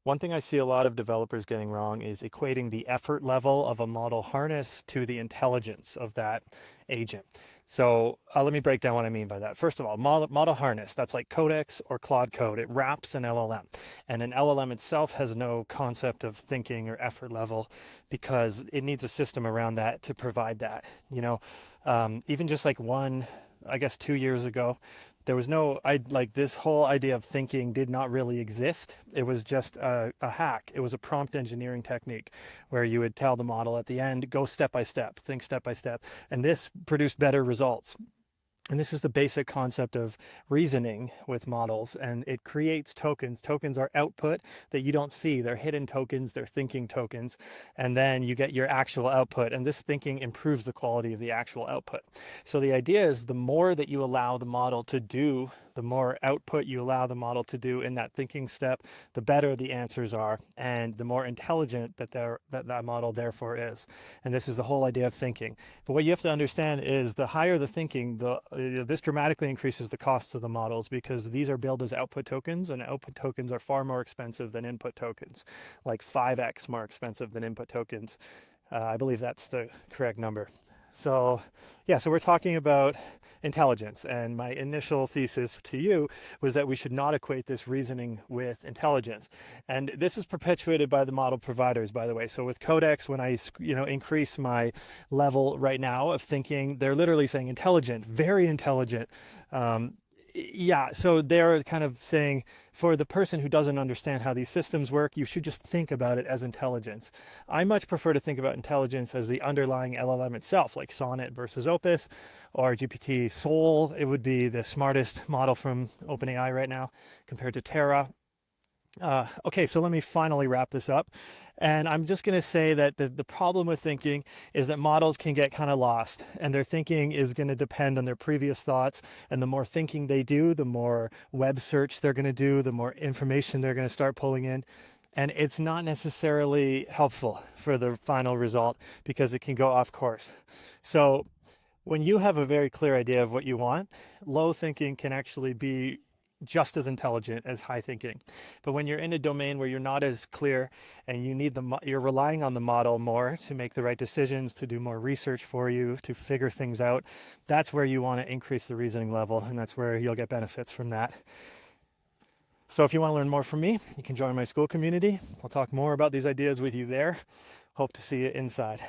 One thing I see a lot of developers getting wrong is equating the effort level of a model harness to the intelligence of that agent. So let me break down what I mean by that. First of all, model harness, that's like Codex or Claude Code. It wraps an LLM. And an LLM itself has no concept of thinking or effort level because it needs a system around that to provide that. Even just like I guess 2 years ago, there was no, I like this whole idea of thinking did not really exist. It was just a hack. It was a prompt engineering technique where you would tell the model at the end, go step by step, think step by step. And this produced better results. And this is the basic concept of reasoning with models, and it creates tokens. Tokens are output that you don't see. They're hidden tokens, they're thinking tokens, and then you get your actual output. And this thinking improves the quality of the actual output. So the idea is the more that you allow the model to do, the more output you allow the model to do in that thinking step, the better the answers are, and the more intelligent that model therefore is. And this is the whole idea of thinking. But what you have to understand is the higher the thinking, this dramatically increases the costs of the models because these are billed as output tokens, and output tokens are far more expensive than input tokens, like 5x more expensive than input tokens. I believe that's the correct number. So we're talking about intelligence, and my initial thesis to you was that we should not equate this reasoning with intelligence. And this is perpetuated by the model providers, by the way. So with Codex, when I increase my level right now of thinking, they're literally saying intelligent, very intelligent. So they're kind of saying for the person who doesn't understand how these systems work, you should just think about it as intelligence. I much prefer to think about intelligence as the underlying LLM itself, like Sonnet versus Opus or GPT Soul. It would be the smartest model from OpenAI right now compared to Terra. Okay, so let me finally wrap this up. And I'm just going to say that the problem with thinking is that models can get kind of lost, and their thinking is going to depend on their previous thoughts. And the more thinking they do, the more web search they're going to do, the more information they're going to start pulling in. And it's not necessarily helpful for the final result because it can go off course. So when you have a very clear idea of what you want, low thinking can actually be just as intelligent as high thinking. But when you're in a domain where you're not as clear and you're relying on the model more to make the right decisions, to do more research for you, to figure things out, that's where you want to increase the reasoning level, and that's where you'll get benefits from that. So if you want to learn more from me, you can join my school community. I'll talk more about these ideas with you there. Hope to see you inside.